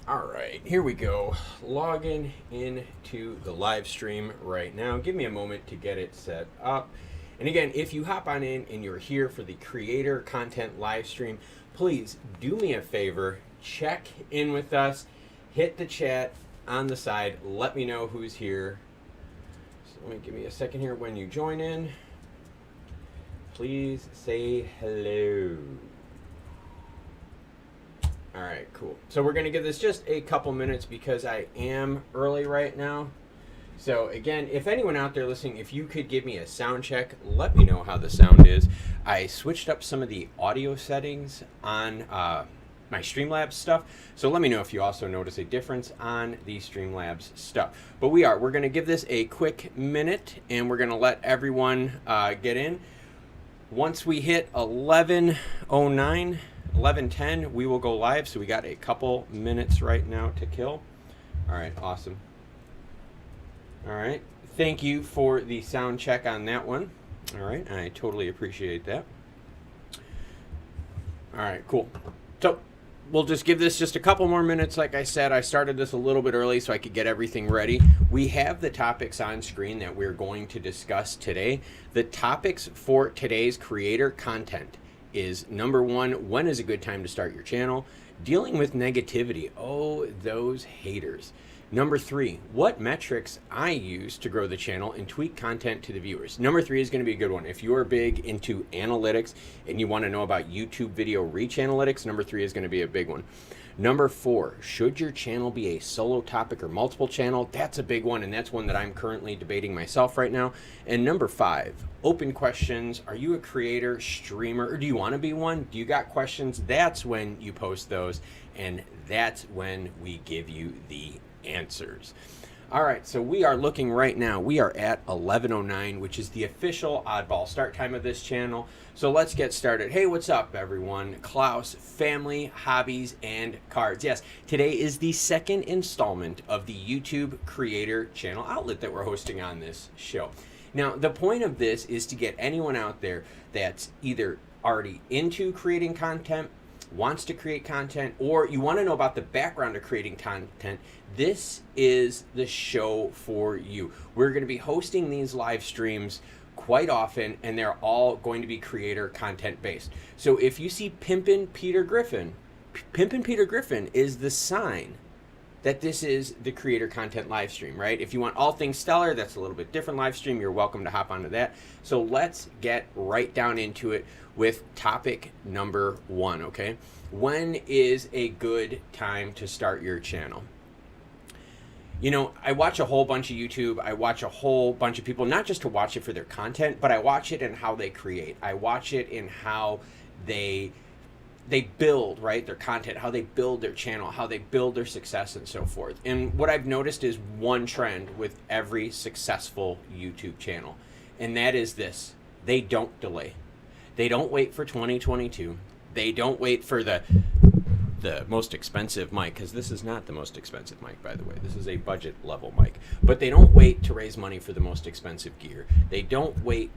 All right, here we go. Logging into the live stream right now. Give me a moment to get it set up. And again, if you hop on in and you're here for the creator content live stream, please do me a favor, check in with us, hit the chat on the side, let me know who's here. So let me give me a second here when you join in. Please say hello. All right, cool. So we're going to give this just a couple minutes because I am early right now. So again, if anyone out there listening, if you could give me a sound check, let me know how the sound is. I switched up some of the audio settings on my Streamlabs stuff. So let me know if you also notice a difference on the Streamlabs stuff. But we're going to give this a quick minute and we're going to let everyone get in. Once we hit 11:09, 11:10, we will go live. So we got a couple minutes right now to kill. All right, awesome. All right, thank you for the sound check on that one. All right, I totally appreciate that. All right, cool. So we'll just give this just a couple more minutes. Like I said, I started this a little bit early so I could get everything ready. We have the topics on screen that we're going to discuss today. The topics for today's creator content is number one, when is a good time to start your channel? Dealing with negativity. Oh, those haters. Number three, what metrics I use to grow the channel and tweak content to the viewers. Number three is going to be a good one. If you are big into analytics and you want to know about YouTube video reach analytics, number three is going to be a big one. Number four, should your channel be a solo topic or multiple channel? That's a big one, and that's one that I'm currently debating myself right now. And number five, open questions. Are you a creator, streamer, or do you want to be one? Do you got questions? That's when you post those, and that's when we give you the answers. All right, so we are looking right now. We are at 11:09, which is the official oddball start time of this channel. So let's get started. Hey, what's up, everyone? Klaus, family, hobbies, and cards. Yes, today is the second installment of the YouTube creator channel outlet that we're hosting on this show. Now, the point of this is to get anyone out there that's either already into creating content, wants to create content, or you want to know about the background of creating content. This is the show for you. We're going to be hosting these live streams quite often, and they're all going to be creator content based. So if you see Pimpin' Peter Griffin, Pimpin' Peter Griffin is the sign that this is the creator content live stream, right? If you want all things stellar, that's a little bit different live stream. You're welcome to hop onto that. So let's get right down into it with topic number one, okay? When is a good time to start your channel? You know, I watch a whole bunch of YouTube. I watch a whole bunch of people, not just to watch it for their content, but I watch it in how they create. I watch it in how they build, right, their content, how they build their channel, how they build their success and so forth. And what I've noticed is one trend with every successful YouTube channel, and that is this: they don't delay. They don't wait for 2022. They don't wait for the most expensive mic, because this is not the most expensive mic, by the way. This is a budget level mic. But they don't wait to raise money for the most expensive gear. They don't wait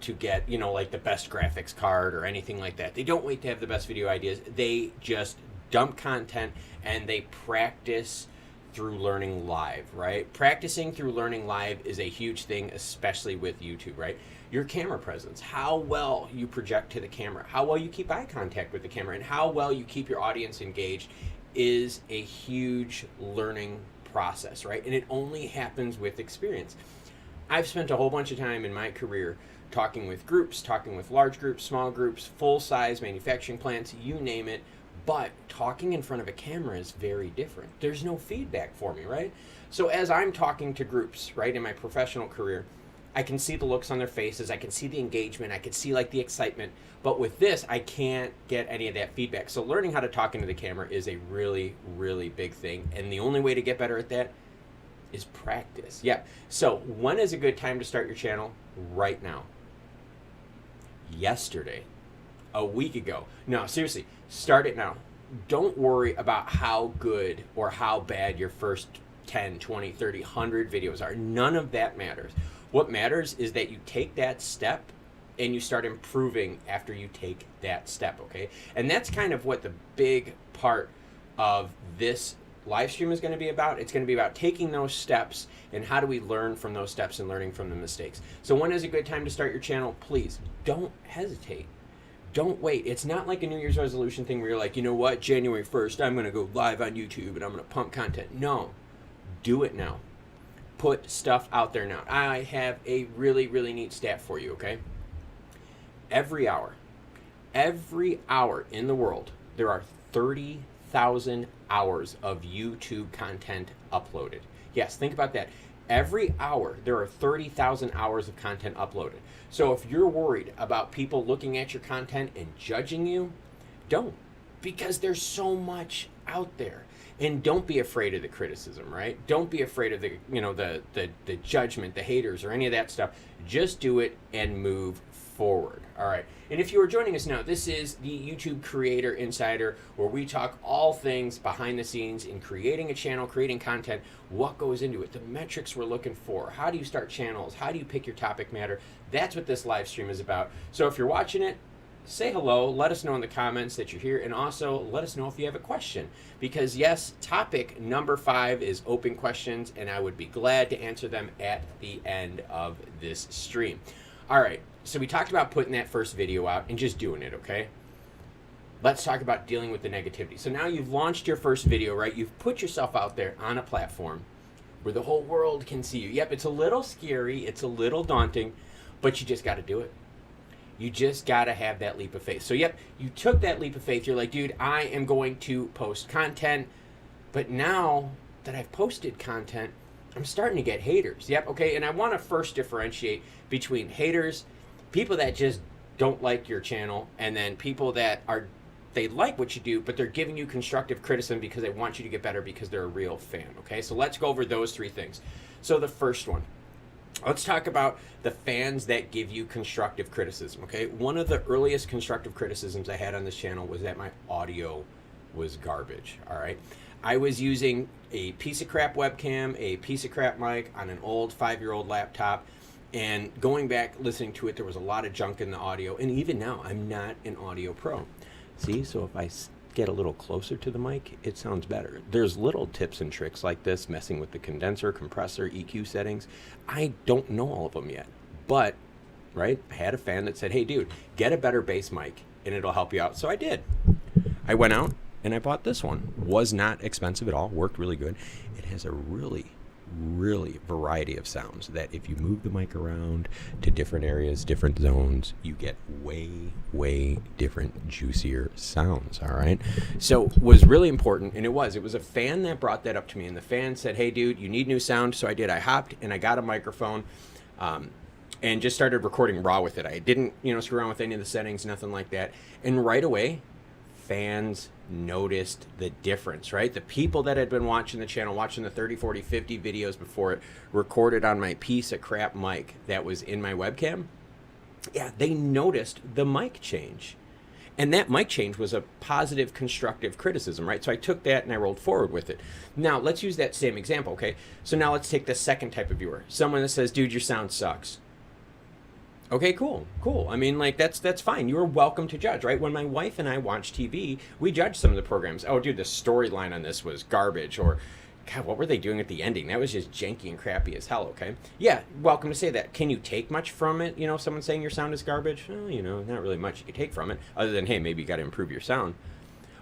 to get, you know, like the best graphics card or anything like that. They don't wait to have the best video ideas. They just dump content and they practice through learning live, right? Practicing through learning live is a huge thing, especially with YouTube, right? Your camera presence, how well you project to the camera, how well you keep eye contact with the camera, and how well you keep your audience engaged is a huge learning process, right? And it only happens with experience. I've spent a whole bunch of time in my career talking with groups, talking with large groups, small groups, full-size manufacturing plants, you name it. But talking in front of a camera is very different. There's no feedback for me, right? So as I'm talking to groups, right, in my professional career, I can see the looks on their faces, I can see the engagement, I can see like the excitement. But with this, I can't get any of that feedback. So learning how to talk into the camera is a really, really big thing. And the only way to get better at that is practice. Yeah. So when is a good time to start your channel? Right now. Yesterday. A week ago. No, seriously, start it now. Don't worry about how good or how bad your first 10, 20, 30, 100 videos are. None of that matters. What matters is that you take that step and you start improving after you take that step, okay? And that's kind of what the big part of this live stream is going to be about. It's going to be about taking those steps and how do we learn from those steps and learning from the mistakes. So when is a good time to start your channel? Please don't hesitate. Don't wait. It's not like a New Year's resolution thing where you're like, you know what, January 1st, I'm going to go live on YouTube and I'm going to pump content. No, do it now. Put stuff out there now. I have a really, really neat stat for you, okay? Every hour in the world, there are 30,000 hours of YouTube content uploaded. Yes, think about that. Every hour, there are 30,000 hours of content uploaded. So if you're worried about people looking at your content and judging you, don't, because there's so much out there. And don't be afraid of the criticism, right? Don't be afraid of the judgment, the haters, or any of that stuff. Just do it and move forward. All right. And if you are joining us now, this is the YouTube Creator Insider, where we talk all things behind the scenes in creating a channel, creating content, what goes into it, the metrics we're looking for, how do you start channels, how do you pick your topic matter. That's what this live stream is about. So if you're watching it, say hello, let us know in the comments that you're here, and also let us know if you have a question. Because yes, topic number 5 is open questions, and I would be glad to answer them at the end of this stream. All right, so we talked about putting that first video out and just doing it, okay? Let's talk about dealing with the negativity. So now you've launched your first video, right? You've put yourself out there on a platform where the whole world can see you. Yep, it's a little scary, it's a little daunting, but you just got to do it. You just got to have that leap of faith. So, yep, you took that leap of faith. You're like, dude, I am going to post content. But now that I've posted content, I'm starting to get haters. Yep, okay, and I want to first differentiate between haters, people that just don't like your channel, and then people that they like what you do, but they're giving you constructive criticism because they want you to get better because they're a real fan, okay? So let's go over those 3 things. So the first one. Let's talk about the fans that give you constructive criticism, okay? One of the earliest constructive criticisms I had on this channel was that my audio was garbage, all right? I was using a piece of crap webcam, a piece of crap mic on an old 5-year-old laptop, and going back, listening to it, there was a lot of junk in the audio, and even now, I'm not an audio pro. See, so if I get a little closer to the mic, it sounds better. There's little tips and tricks like this, messing with the condenser, compressor, EQ settings. I don't know all of them yet, but, right, I had a fan that said, hey, dude, get a better bass mic and it'll help you out. So I did. I went out and I bought this one. Was not expensive at all, worked really good. It has a really variety of sounds that if you move the mic around to different areas, different zones, you get way different, juicier sounds, all right? So was really important, and it was a fan that brought that up to me, and the fan said, hey, dude, you need new sound. So I did. I hopped and I got a microphone and just started recording raw with it. I didn't, screw around with any of the settings, nothing like that. And right away, fans noticed the difference, right? The people that had been watching the channel, watching the 30, 40, 50 videos before it, recorded on my piece of crap mic that was in my webcam, yeah, they noticed the mic change. And that mic change was a positive, constructive criticism, right? So I took that and I rolled forward with it. Now, let's use that same example, okay? So now let's take the second type of viewer. Someone that says, dude, your sound sucks. Okay, cool. I mean, like, that's fine. You're welcome to judge, right? When my wife and I watch TV, we judge some of the programs. Oh, dude, the storyline on this was garbage. Or, God, what were they doing at the ending? That was just janky and crappy as hell, okay? Yeah, welcome to say that. Can you take much from it? Someone saying your sound is garbage? Well, not really much you can take from it, other than, hey, maybe you got to improve your sound.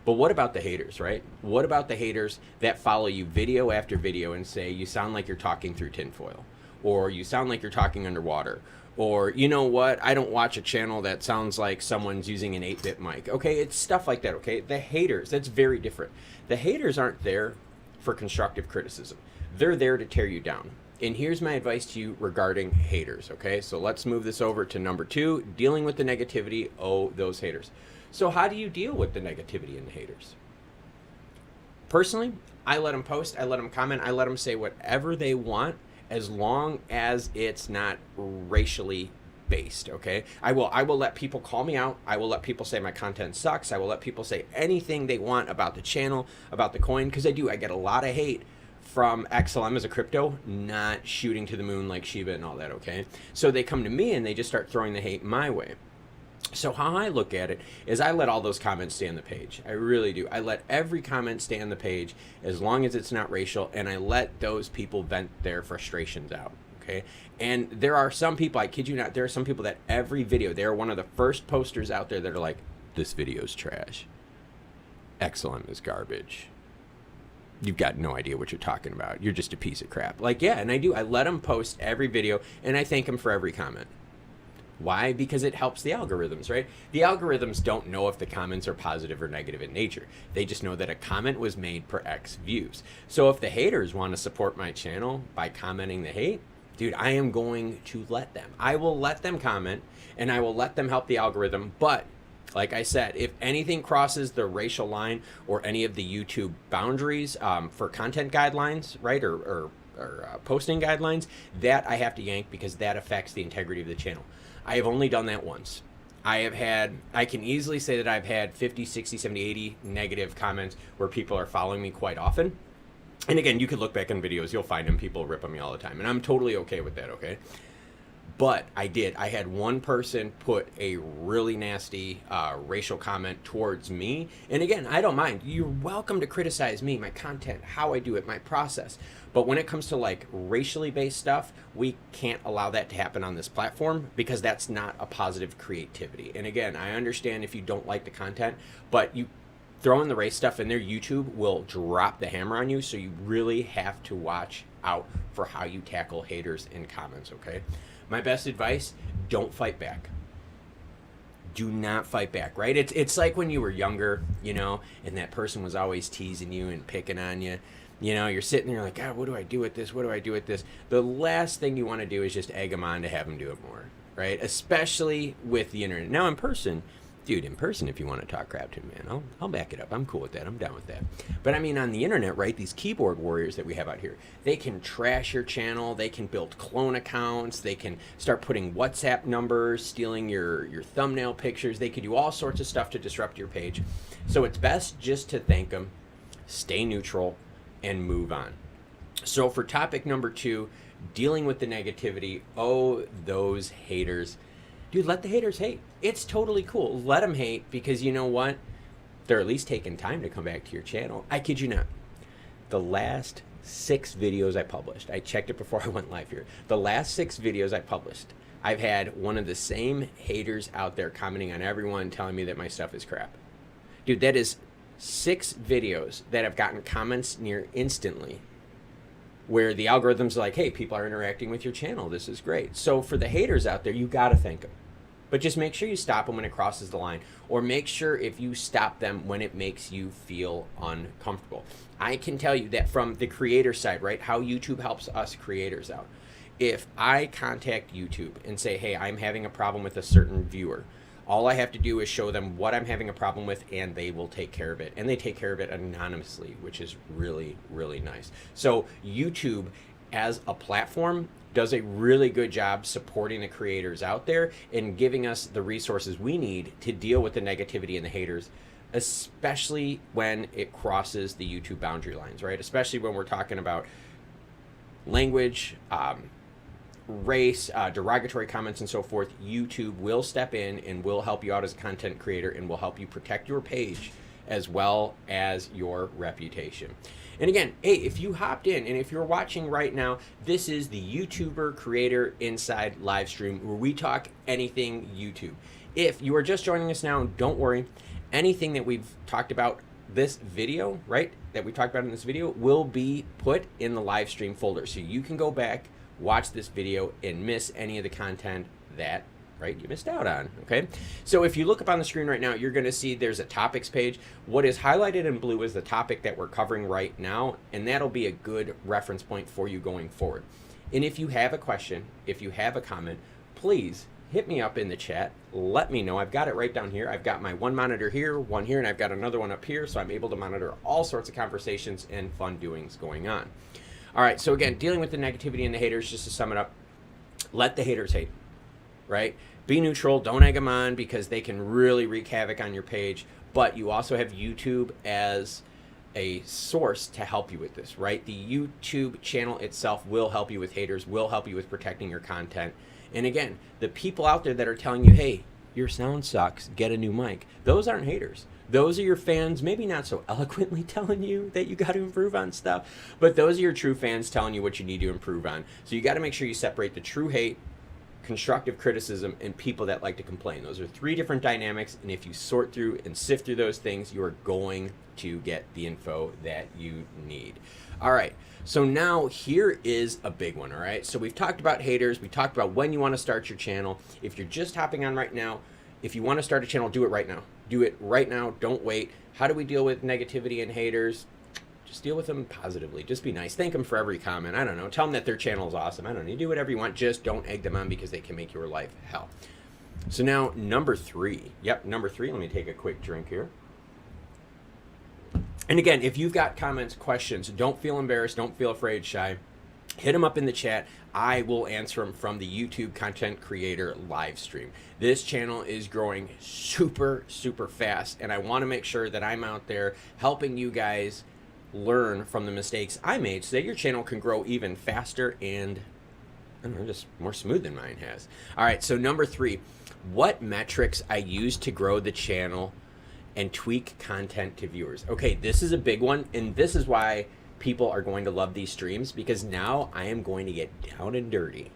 But what about the haters, right? What about the haters that follow you video after video and say, you sound like you're talking through tinfoil, or you sound like you're talking underwater, or, you know what, I don't watch a channel that sounds like someone's using an 8-bit mic. Okay, it's stuff like that, okay? The haters, that's very different. The haters aren't there for constructive criticism. They're there to tear you down. And here's my advice to you regarding haters, okay? So let's move this over to number 2, dealing with the negativity, those haters. So how do you deal with the negativity and the haters? Personally, I let them post, I let them comment, I let them say whatever they want, as long as it's not racially based, okay? I will let people call me out. I will let people say my content sucks. I will let people say anything they want about the channel, about the coin, because I get a lot of hate from XLM as a crypto, not shooting to the moon like Shiba and all that, okay? So they come to me and they just start throwing the hate my way. So how I look at it is I let all those comments stay on the page. I really do. I let every comment stay on the page as long as it's not racial, and I let those people vent their frustrations out. Okay. And there are some people, I kid you not, there are some people that every video, they're one of the first posters out there that are like, this video's trash. Excellent is garbage. You've got no idea what you're talking about. You're just a piece of crap. Like, yeah, and I do. I let them post every video, and I thank them for every comment. Why? Because it helps the algorithms, right? The algorithms don't know if the comments are positive or negative in nature. They just know that a comment was made per X views. So if the haters want to support my channel by commenting the hate, dude, I am going to let them. I will let them comment, and I will let them help the algorithm. But like I said, if anything crosses the racial line or any of the YouTube boundaries for content guidelines, right, or posting guidelines, that I have to yank because that affects the integrity of the channel. I have only done that once. I can easily say that I've had 50, 60, 70, 80 negative comments where people are following me quite often. And again, you could look back on videos, you'll find them, people rip on me all the time. And I'm totally okay with that, okay? But I had one person put a really nasty racial comment towards me. And again, I don't mind. You're welcome to criticize me, my content, how I do it, my process. But when it comes to like racially based stuff, we can't allow that to happen on this platform because that's not a positive creativity. And again, I understand if you don't like the content, but you throwing the race stuff in there, YouTube will drop the hammer on you. So you really have to watch out for how you tackle haters in comments, okay? My best advice, don't fight back. Do not fight back, right? It's like when you were younger, you know, and that person was always teasing you and picking on you. You know, you're sitting there like, God, what do I do with this? What do I do with this? The last thing you want to do is just egg them on to have them do it more, right? Especially with the internet. Now in person, dude, in person, if you want to talk crap to me, man, I'll back it up. I'm cool with that. I'm down with that. But I mean, on the internet, right, these keyboard warriors that we have out here, they can trash your channel. They can build clone accounts. They can start putting WhatsApp numbers, stealing your thumbnail pictures. They could do all sorts of stuff to disrupt your page. So it's best just to thank them, stay neutral, and move on. So for topic number 2, dealing with the negativity, those haters. Dude, let the haters hate. It's totally cool. Let them hate because you know what? They're at least taking time to come back to your channel. I kid you not. The last 6 videos I published, I checked it before I went live here. The last 6 videos I published, I've had one of the same haters out there commenting on everyone telling me that my stuff is crap. Dude, that is 6 videos that have gotten comments near instantly where the algorithm's like, hey, people are interacting with your channel. This is great. So for the haters out there, you got to thank them. But just make sure you stop them when it crosses the line, or make sure if you stop them when it makes you feel uncomfortable. I can tell you that from the creator side, right, how YouTube helps us creators out. If I contact YouTube and say, hey, I'm having a problem with a certain viewer, all I have to do is show them what I'm having a problem with, and they will take care of it. And they take care of it anonymously, which is really, really nice. So YouTube as a platform does a really good job supporting the creators out there and giving us the resources we need to deal with the negativity and the haters, especially when it crosses the YouTube boundary lines, right? Especially when we're talking about language, race, derogatory comments, and so forth. YouTube will step in and will help you out as a content creator and will help you protect your page as well as your reputation. And again, hey, if you hopped in and if you're watching right now, this is the YouTuber Creator Inside live stream where we talk anything YouTube. If you are just joining us now, don't worry. Anything that we've talked about this video, right, that we talked about in this video will be put in the live stream folder. So you can go back, watch this video, and miss any of the content that you missed out on, okay? So if you look up on the screen right now, you're gonna see there's a topics page. What is highlighted in blue is the topic that we're covering right now, and that'll be a good reference point for you going forward. And if you have a question, if you have a comment, please hit me up in the chat. Let me know. I've got it right down here. I've got my one monitor here, one here, and I've got another one up here, so I'm able to monitor all sorts of conversations and fun doings going on. All right, so again, dealing with the negativity and the haters, just to sum it up, let the haters hate, right? Be neutral, don't egg them on because they can really wreak havoc on your page, but you also have YouTube as a source to help you with this, right? The YouTube channel itself will help you with haters, will help you with protecting your content. And again, the people out there that are telling you, hey, your sound sucks, get a new mic. Those aren't haters. Those are your fans, maybe not so eloquently telling you that you got to improve on stuff, but those are your true fans telling you what you need to improve on. So you got to make sure you separate the true hate, constructive criticism, and people that like to complain. Those are three different dynamics, and if you sort through and sift through those things, you are going to get the info that you need. All right, so now here is a big one, all right? So we've talked about haters, we talked about when you want to start your channel. If you're just hopping on right now, if you want to start a channel, do it right now. Do it right now, don't wait. How do we deal with negativity and haters? Just deal with them positively. Just be nice. Thank them for every comment. I don't know. Tell them that their channel is awesome. I don't know. You do whatever you want. Just don't egg them on because they can make your life hell. So now number 3. Yep, number 3. Let me take a quick drink here. And again, if you've got comments, questions, don't feel embarrassed. Don't feel afraid, shy. Hit them up in the chat. I will answer them from the YouTube content creator live stream. This channel is growing super, super fast, and I want to make sure that I'm out there helping you guys learn from the mistakes I made so that your channel can grow even faster and, I don't know, just more smooth than mine has. All right, so number 3, what metrics I use to grow the channel and tweak content to viewers. Okay, this is a big one, and this is why people are going to love these streams, because now I am going to get down and dirty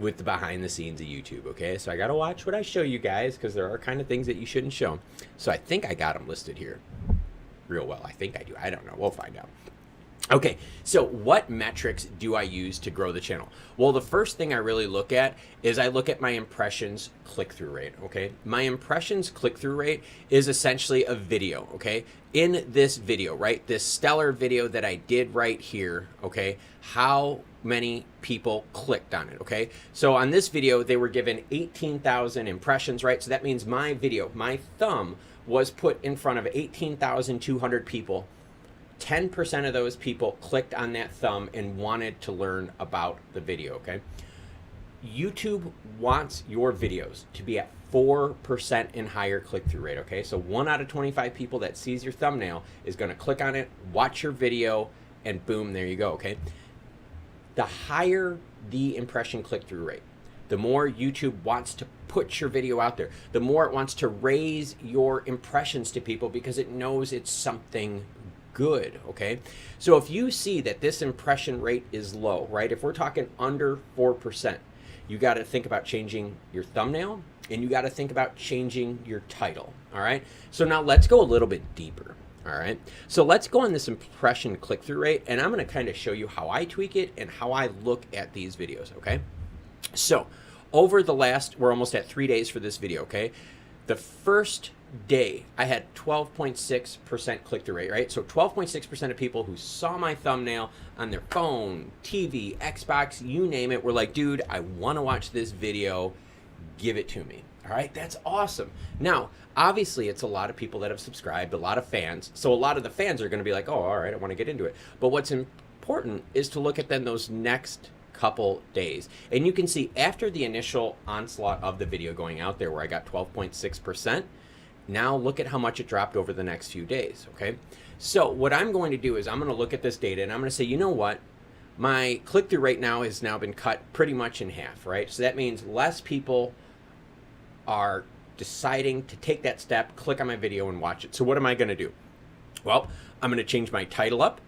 with the behind the scenes of YouTube, okay? So I gotta watch what I show you guys, because there are kind of things that you shouldn't show. So I think I got them listed here real well. I think I do. I don't know. We'll find out. Okay, so what metrics do I use to grow the channel? Well, the first thing I really look at is I look at my impressions click-through rate, okay? My impressions click-through rate is essentially a video, okay? In this video, right, this stellar video that I did right here, okay, how many people clicked on it, okay? So on this video, they were given 18,000 impressions, right? So that means my video, my thumb was put in front of 18,200 people. 10% of those people clicked on that thumb and wanted to learn about the video, okay? YouTube wants your videos to be at 4% and higher click-through rate, okay? So 1 out of 25 people that sees your thumbnail is gonna click on it, watch your video, and boom, there you go, okay? The higher the impression click-through rate, the more YouTube wants to put your video out there, the more it wants to raise your impressions to people because it knows it's something good, okay? So if you see that this impression rate is low, right? If we're talking under 4%, you got to think about changing your thumbnail, and you got to think about changing your title, all right? So now let's go a little bit deeper, all right? So let's go on this impression click-through rate, and I'm going to kind of show you how I tweak it and how I look at these videos, okay? So over the last, we're almost at 3 days for this video, okay? The first day I had 12.6% click-through rate, right? So 12.6% of people who saw my thumbnail on their phone, TV, Xbox, you name it, were like, dude, I want to watch this video, give it to me. All right, that's awesome. Now, obviously, it's a lot of people that have subscribed, a lot of fans. So a lot of the fans are going to be like, oh, all right, I want to get into it. But what's important is to look at then those next couple days. And you can see after the initial onslaught of the video going out there where I got 12.6%, now look at how much it dropped over the next few days, okay? So what I'm going to do is I'm going to look at this data and I'm going to say, you know what? My click-through rate now has now been cut pretty much in half, right? So that means less people are deciding to take that step, click on my video and watch it. So what am I going to do? Well, I'm going to change my title up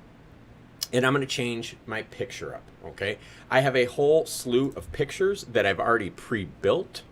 and I'm going to change my picture up, okay? I have a whole slew of pictures that I've already pre-built,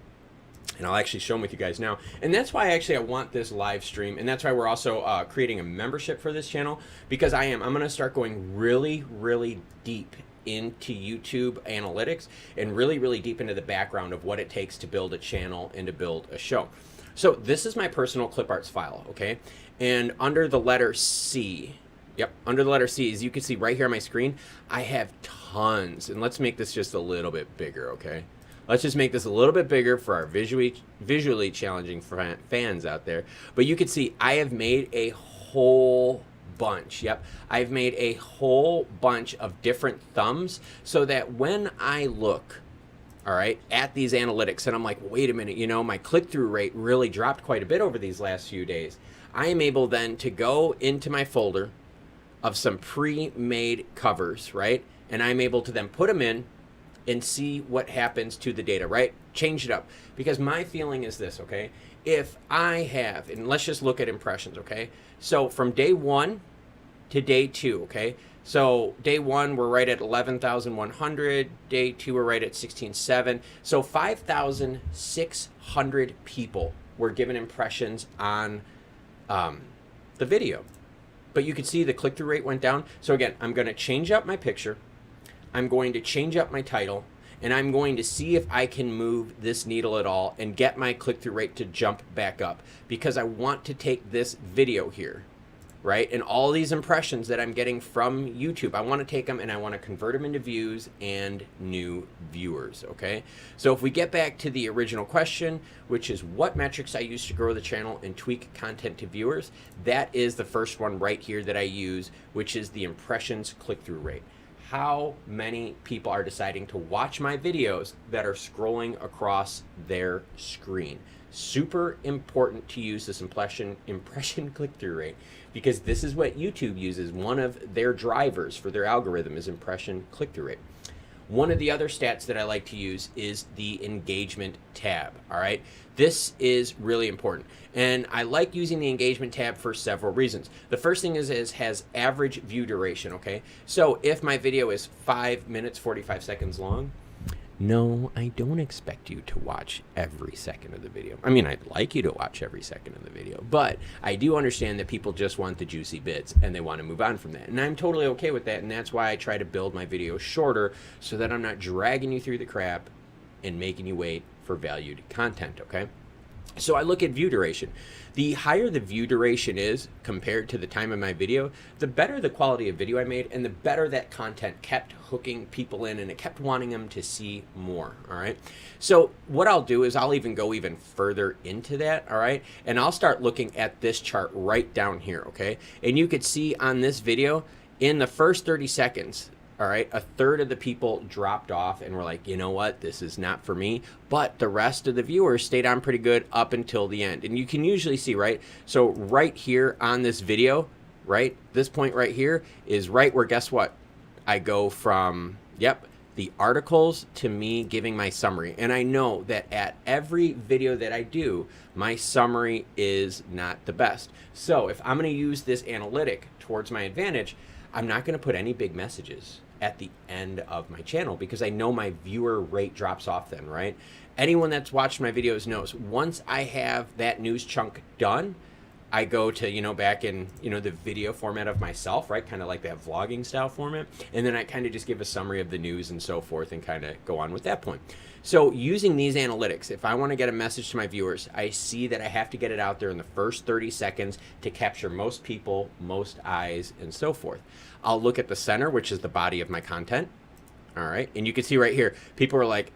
and I'll actually show them with you guys now. And that's why I want this live stream, and that's why we're also creating a membership for this channel, because I'm going to start going really, really deep into YouTube analytics and really, really deep into the background of what it takes to build a channel and to build a show. So this is my personal clip arts file, okay? And under the letter C, yep, under the letter C, as you can see right here on my screen, I have tons. And let's make this just a little bit bigger, okay? Let's just make this a little bit bigger for our visually challenging fans out there. But you can see I have made a whole bunch. Yep, I've made a whole bunch of different thumbs so that when I look, all right, at these analytics and I'm like, wait a minute, you know, my click-through rate really dropped quite a bit over these last few days. I am able then to go into my folder of some pre-made covers, right? And I'm able to then put them in and see what happens to the data, right? Change it up. Because my feeling is this, okay? If I have, and let's just look at impressions, okay? So from day 1 to day 2, okay? So day 1, we're right at 11,100. Day 2, we're right at 16,700. So 5,600 people were given impressions on the video. But you can see the click-through rate went down. So again, I'm going to change up my picture. I'm going to change up my title. And I'm going to see if I can move this needle at all and get my click-through rate to jump back up. Because I want to take this video here, right? And all these impressions that I'm getting from YouTube, I want to take them and I want to convert them into views and new viewers, okay? So if we get back to the original question, which is what metrics I use to grow the channel and tweak content to viewers, that is the first one right here that I use, which is the impressions click-through rate. How many people are deciding to watch my videos that are scrolling across their screen? Super important to use this impression click-through rate, because this is what YouTube uses. One of their drivers for their algorithm is impression click-through rate. One of the other stats that I like to use is the engagement tab, all right? This is really important. And I like using the engagement tab for several reasons. The first thing is it has average view duration, okay? So if my video is 5 minutes, 45 seconds long, no, I don't expect you to watch every second of the video. I mean, I'd like you to watch every second of the video, but I do understand that people just want the juicy bits and they want to move on from that. And I'm totally okay with that, and that's why I try to build my videos shorter so that I'm not dragging you through the crap and making you wait for valued content, okay? So I look at view duration. The higher the view duration is compared to the time of my video, the better the quality of video I made and the better that content kept hooking people in and it kept wanting them to see more, all right? So what I'll do is I'll even go even further into that, all right? And I'll start looking at this chart right down here, okay? And you could see on this video, in the first 30 seconds, all right, a third of the people dropped off and were like, you know what, this is not for me. But the rest of the viewers stayed on pretty good up until the end. And you can usually see, right? So right here on this video, right, this point right here is right where, guess what? I go from, yep, the articles to me giving my summary. And I know that at every video that I do, my summary is not the best. So if I'm going to use this analytic towards my advantage, I'm not going to put any big messages at the end of my channel because I know my viewer rate drops off then, right? Anyone that's watched my videos knows once I have that news chunk done, I go to, you know, back in, you know, the video format of myself, right? Kind of like that vlogging style format. And then I kind of just give a summary of the news and so forth and kind of go on with that point. So using these analytics, if I want to get a message to my viewers, I see that I have to get it out there in the first 30 seconds to capture most people, most eyes, and so forth. I'll look at the center, which is the body of my content. All right. And you can see right here, people are like,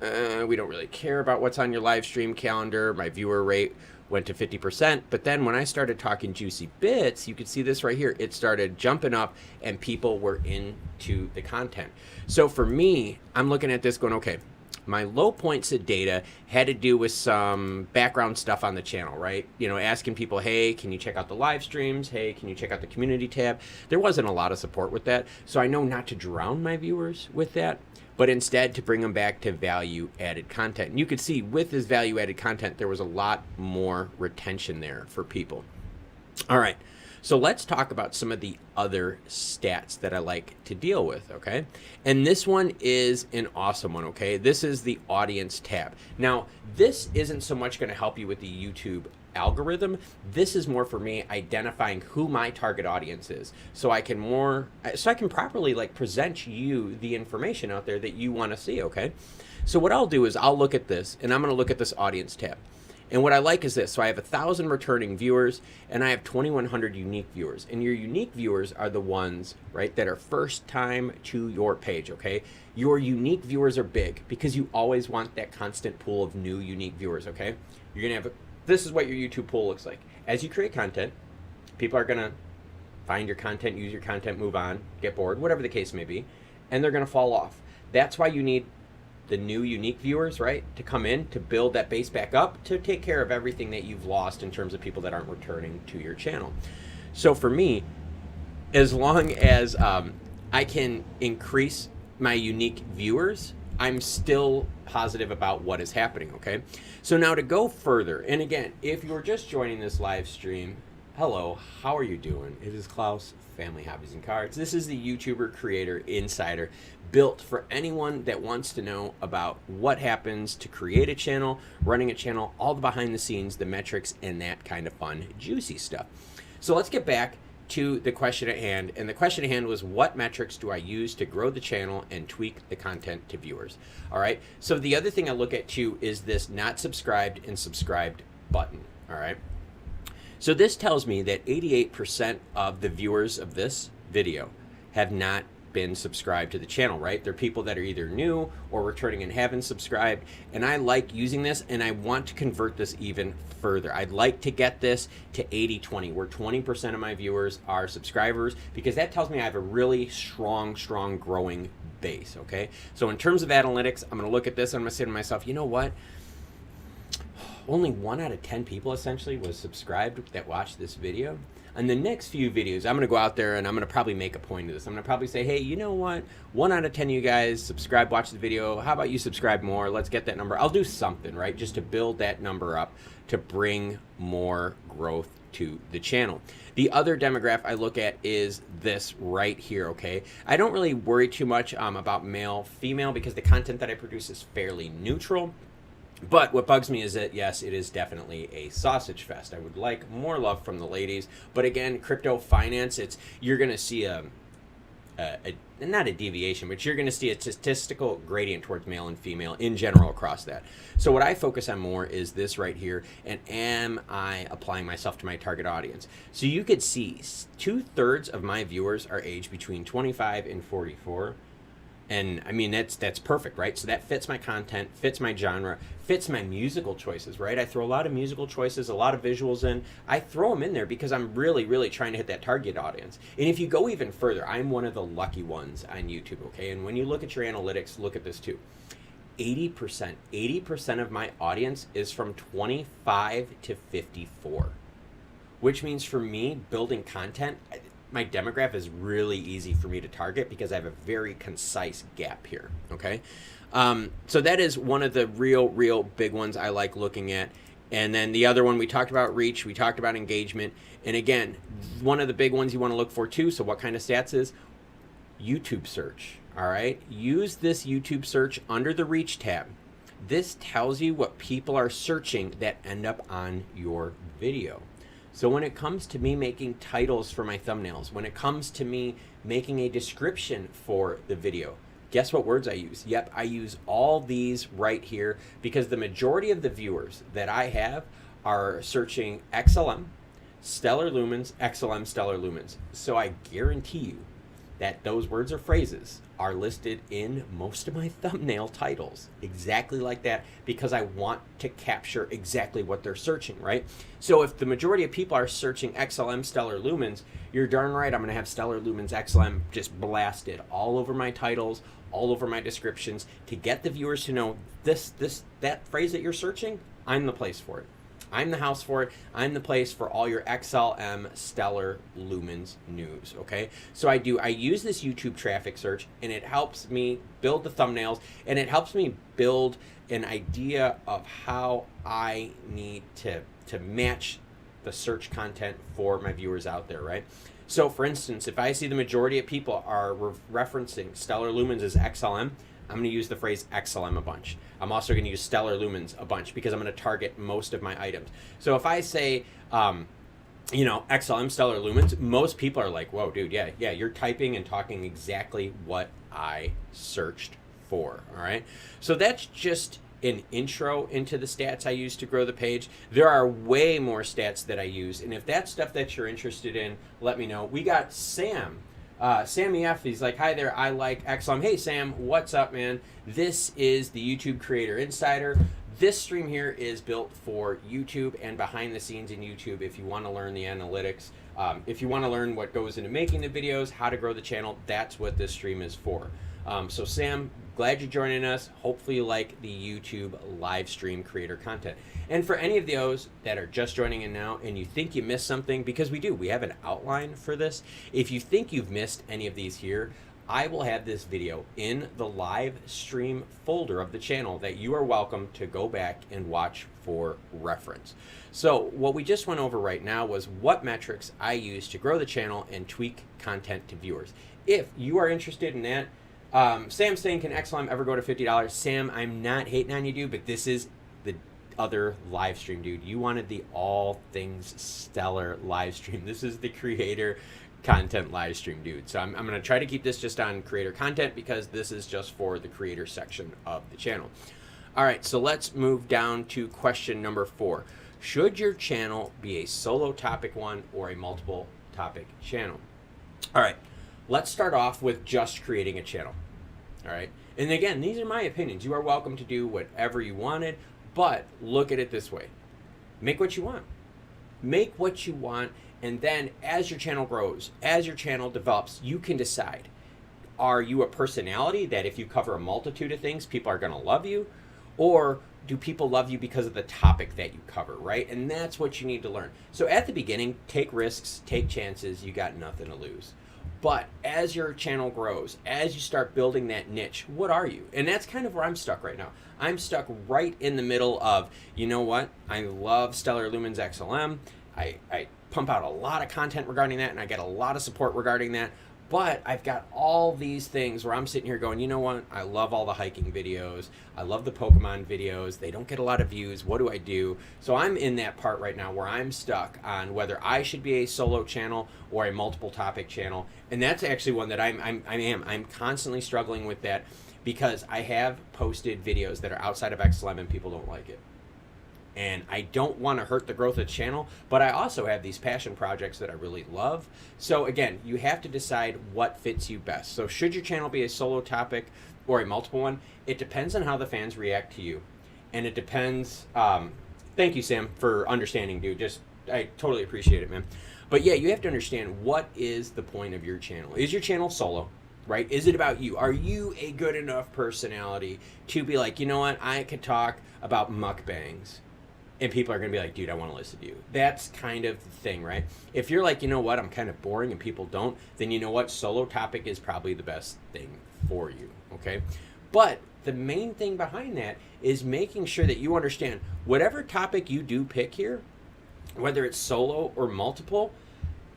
we don't really care about what's on your live stream calendar. My viewer rate went to 50%. But then when I started talking juicy bits, you can see this right here. It started jumping up and people were into the content. So for me, I'm looking at this going, okay, my low points of data had to do with some background stuff on the channel, right? You know, asking people, hey, can you check out the live streams? Hey, can you check out the community tab? There wasn't a lot of support with that. So I know not to drown my viewers with that, but instead to bring them back to value added content. And you could see with this value added content, there was a lot more retention there for people. All right. So let's talk about some of the other stats that I like to deal with, okay? And this one is an awesome one, okay? This is the audience tab. Now, this isn't so much going to help you with the YouTube algorithm. This is more for me identifying who my target audience is, so I can properly like present you the information out there that you want to see, okay? So what I'll do is I'll look at this and I'm going to look at this audience tab. And what I like is this. So I have 1,000 returning viewers and I have 2,100 unique viewers. And your unique viewers are the ones, right, that are first time to your page, okay? Your unique viewers are big because you always want that constant pool of new unique viewers, okay? You're going to have, this is what your YouTube pool looks like. As you create content, people are going to find your content, use your content, move on, get bored, whatever the case may be, and they're going to fall off. That's why you need the new unique viewers, right, to come in to build that base back up to take care of everything that you've lost in terms of people that aren't returning to your channel. So for me, as long as I can increase my unique viewers, I'm still positive about what is happening, okay? So now to go further, and again, if you're just joining this live stream, hello, how are you doing? It is Klaus, Family Hobbies and Cards. This is the YouTuber Creator Insider, built for anyone that wants to know about what happens to create a channel, running a channel, all the behind the scenes, the metrics, and that kind of fun, juicy stuff. So let's get back to the question at hand, and the question at hand was, what metrics do I use to grow the channel and tweak the content to viewers? All right, so the other thing I look at too is this not subscribed and subscribed button. All right, so this tells me that 88% of the viewers of this video have not been subscribed to the channel, right? They're people that are either new or returning and haven't subscribed, and I like using this, and I want to convert this even further. I'd like to get this to 80-20, where 20% of my viewers are subscribers, because that tells me I have a really strong growing base, okay? So in terms of analytics, I'm gonna look at this, and I'm gonna say to myself, you know what? Only 1 out of 10 people essentially was subscribed that watched this video. And the next few videos, I'm going to go out there and I'm going to probably make a point of this. I'm going to probably say, hey, you know what? 1 out of 10 of you guys subscribe, watch the video. How about you subscribe more? Let's get that number. I'll do something, right? Just to build that number up to bring more growth to the channel. The other demographic I look at is this right here, okay? I don't really worry too much about male, female, because the content that I produce is fairly neutral. But what bugs me is that, yes, it is definitely a sausage fest. I would like more love from the ladies. But again, crypto finance, you're going to see not a deviation, but you're going to see a statistical gradient towards male and female in general across that. So what I focus on more is this right here, and am I applying myself to my target audience? So you could see 2/3 of my viewers are aged between 25 and 44. And I mean, that's perfect, right? So that fits my content, fits my genre, fits my musical choices, right? I throw a lot of musical choices, a lot of visuals in. I throw them in there because I'm really trying to hit that target audience. And if you go even further, I'm one of the lucky ones on YouTube, okay? And when you look at your analytics, look at this too. 80% of my audience is from 25 to 54, which means for me, building content, my demographic is really easy for me to target because I have a very concise gap here, okay? So that is one of the real big ones I like looking at. And then the other one, we talked about reach, we talked about engagement. And again, one of the big ones you want to look for too, so what kind of stats is? YouTube search, all right? Use this YouTube search under the reach tab. This tells you what people are searching that end up on your video. So when it comes to me making titles for my thumbnails, when it comes to me making a description for the video, guess what words I use? Yep, I use all these right here because the majority of the viewers that I have are searching XLM, stellar lumens, XLM, stellar lumens. So I guarantee you that those words or phrases are listed in most of my thumbnail titles exactly like that because I want to capture exactly what they're searching, right? So if the majority of people are searching XLM stellar lumens, you're darn right I'm going to have stellar lumens XLM just blasted all over my titles, all over my descriptions to get the viewers to know that phrase that you're searching, I'm the place for it. I'm the house for it. I'm the place for all your XLM stellar lumens news, okay? So I use this YouTube traffic search, and it helps me build the thumbnails, and it helps me build an idea of how I need to match the search content for my viewers out there, right? So for instance, if I see the majority of people are referencing stellar lumens as XLM, I'm going to use the phrase XLM a bunch. I'm also going to use stellar lumens a bunch because I'm going to target most of my items. So if I say, XLM stellar lumens, most people are like, whoa, dude, yeah, you're typing and talking exactly what I searched for, all right? So that's just an intro into the stats I use to grow the page. There are way more stats that I use, and if that's stuff that you're interested in, let me know. We got Sam. Sammy F, he's like, hi there, I like XLM. Hey Sam, what's up, man? This is the YouTube Creator Insider. This stream here is built for YouTube and behind the scenes in YouTube if you want to learn the analytics. If you want to learn what goes into making the videos, how to grow the channel, that's what this stream is for. So Sam, glad you're joining us. Hopefully you like the YouTube live stream creator content. And for any of those that are just joining in now and you think you missed something, because we have an outline for this. If you think you've missed any of these here, I will have this video in the live stream folder of the channel that you are welcome to go back and watch for reference. So what we just went over right now was what metrics I use to grow the channel and tweak content to viewers. If you are interested in that, Sam's saying, can XLM ever go to $50? Sam, I'm not hating on you, dude, but this is the other live stream, dude. You wanted the all things stellar live stream. This is the creator content live stream, dude. So I'm going to try to keep this just on creator content because this is just for the creator section of the channel. All right, so let's move down to question number 4. Should your channel be a solo topic one or a multiple topic channel? All right, let's start off with just creating a channel. All right, and again, these are my opinions. You are welcome to do whatever you wanted, but look at it this way. Make what you want. Make what you want. And then as your channel grows, as your channel develops, you can decide, are you a personality that if you cover a multitude of things, people are going to love you? Or do people love you because of the topic that you cover, right? And that's what you need to learn. So at the beginning, take risks, take chances, you got nothing to lose. But as your channel grows, as you start building that niche, what are you? And that's kind of where I'm stuck right now. I'm stuck right in the middle of, you know what? I love Stellar Lumens XLM. I pump out a lot of content regarding that, and I get a lot of support regarding that. But I've got all these things where I'm sitting here going, you know what? I love all the hiking videos. I love the Pokemon videos. They don't get a lot of views. What do I do? So I'm in that part right now where I'm stuck on whether I should be a solo channel or a multiple topic channel. And that's actually one that I'm constantly struggling with that because I have posted videos that are outside of XLM and people don't like it. And I don't want to hurt the growth of the channel, but I also have these passion projects that I really love. So again, you have to decide what fits you best. So should your channel be a solo topic or a multiple one? It depends on how the fans react to you. And it depends, thank you, Sam, for understanding, dude. I totally appreciate it, man. But yeah, you have to understand what is the point of your channel. Is your channel solo? Right? Is it about you? Are you a good enough personality to be like, you know what, I could talk about mukbangs and people are going to be like, dude, I want to listen to you. That's kind of the thing, right? If you're like, you know what, I'm kind of boring and people don't, then you know what, solo topic is probably the best thing for you, okay? But the main thing behind that is making sure that you understand whatever topic you do pick here, whether it's solo or multiple,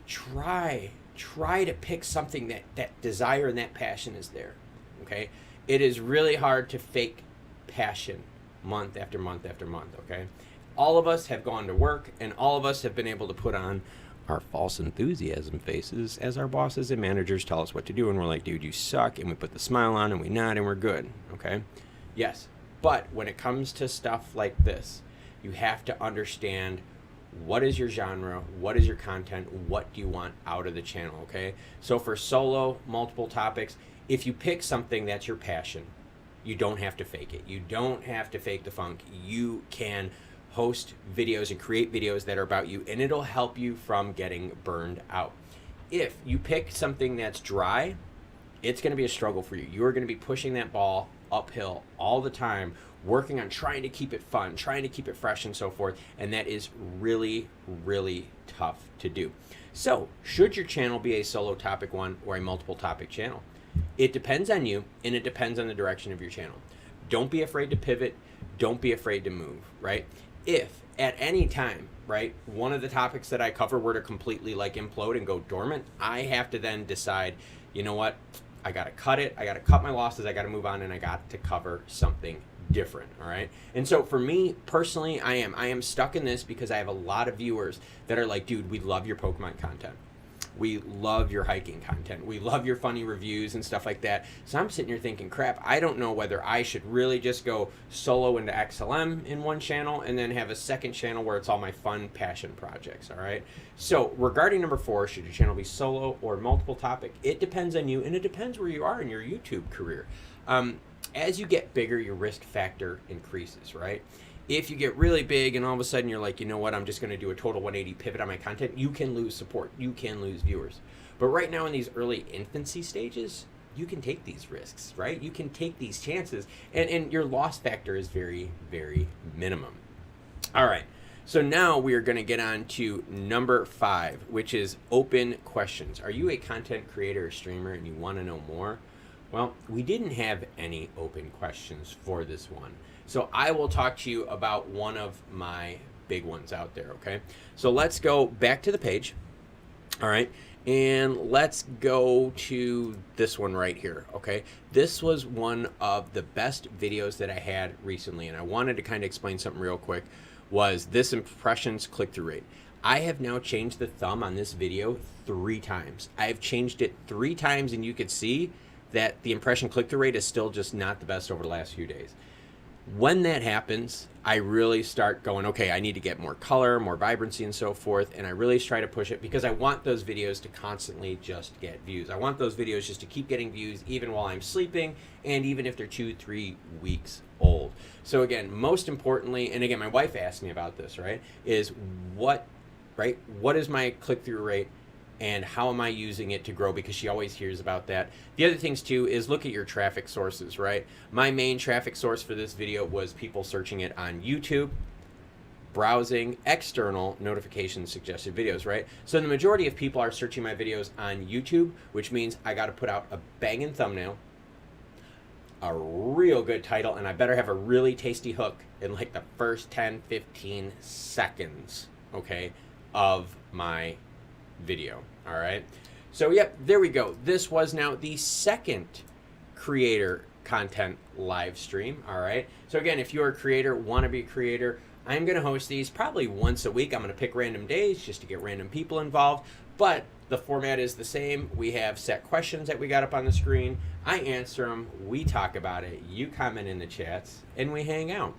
try to pick something that desire and that passion is there, okay? It is really hard to fake passion month after month after month, okay? All of us have gone to work and all of us have been able to put on our false enthusiasm faces as our bosses and managers tell us what to do, and we're like, dude, you suck, and we put the smile on and we nod and we're good, okay? Yes, but when it comes to stuff like this, you have to understand what is your genre, what is your content, what do you want out of the channel, okay? So for solo, multiple topics, if you pick something that's your passion, you don't have to fake it. You don't have to fake the funk. You can host videos and create videos that are about you, and it'll help you from getting burned out. If you pick something that's dry, it's going to be a struggle for you. You're going to be pushing that ball uphill all the time, working on trying to keep it fun, trying to keep it fresh and so forth, and that is really, really tough to do. So, should your channel be a solo topic one or a multiple topic channel? It depends on you, and it depends on the direction of your channel. Don't be afraid to pivot. Don't be afraid to move, right? If at any time, right, one of the topics that I cover were to completely like implode and go dormant, I have to then decide, you know what, I got to cut it, I got to cut my losses, I got to move on, and I got to cover something different, all right? And so for me personally, I am stuck in this because I have a lot of viewers that are like, dude, we love your Pokemon content. We love your hiking content. We love your funny reviews and stuff like that. So I'm sitting here thinking, crap, I don't know whether I should really just go solo into XLM in one channel and then have a second channel where it's all my fun passion projects, all right? So regarding number 4, should your channel be solo or multiple topic? It depends on you, and it depends where you are in your YouTube career. As you get bigger, your risk factor increases, right? If you get really big and all of a sudden you're like, you know what, I'm just going to do a total 180 pivot on my content, you can lose support. You can lose viewers. But right now in these early infancy stages, you can take these risks, right? You can take these chances, and your loss factor is very, very minimum. All right. So now we are going to get on to number 5, which is open questions. Are you a content creator or streamer and you want to know more? Well, we didn't have any open questions for this one. So I will talk to you about one of my big ones out there, okay? So let's go back to the page, all right? And let's go to this one right here, okay? This was one of the best videos that I had recently, and I wanted to kind of explain something real quick, was this impressions click-through rate. I have now changed the thumb on this video 3 times. I've changed it 3 times, and you could see that the impression click-through rate is still just not the best over the last few days. When that happens, I really start going, okay, I need to get more color, more vibrancy, and so forth, and I really try to push it because I want those videos to constantly just get views. I want those videos just to keep getting views even while I'm sleeping, and even if they're 2-3 weeks old. So again, most importantly, and again, my wife asked me about this, right, is what is my click-through rate? And how am I using it to grow? Because she always hears about that. The other things too is look at your traffic sources, right? My main traffic source for this video was people searching it on YouTube, browsing external notification suggested videos, right? So the majority of people are searching my videos on YouTube, which means I got to put out a banging thumbnail, a real good title, and I better have a really tasty hook in like the first 10-15 seconds, okay, of my video. All right, so yep, there we go. This was now the second creator content live stream. All right, so again, if you're a creator, want to be a creator, I'm going to host these probably once a week. I'm going to pick random days just to get random people involved, but the format is the same. We have set questions that we got up on the screen. I answer them, we talk about it, you comment in the chats, and we hang out.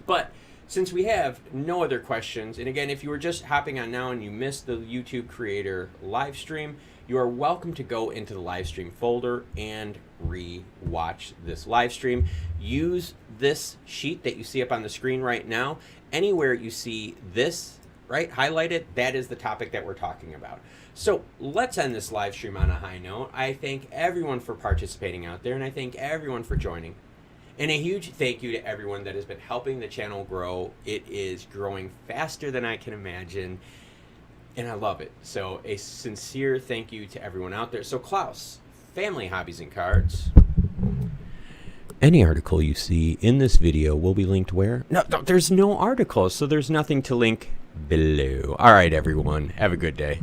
But since we have no other questions, and again, if you were just hopping on now and you missed the YouTube creator live stream, you are welcome to go into the live stream folder and re-watch this live stream. Use this sheet that you see up on the screen right now. Anywhere you see this, right, highlighted, that is the topic that we're talking about. So let's end this live stream on a high note. I thank everyone for participating out there, and I thank everyone for joining. And a huge thank you to everyone that has been helping the channel grow. It is growing faster than I can imagine, and I love it. So a sincere thank you to everyone out there. So Klaus, Family Hobbies and Cards. Any article you see in this video will be linked where? No, there's no article, so there's nothing to link below. All right, everyone. Have a good day.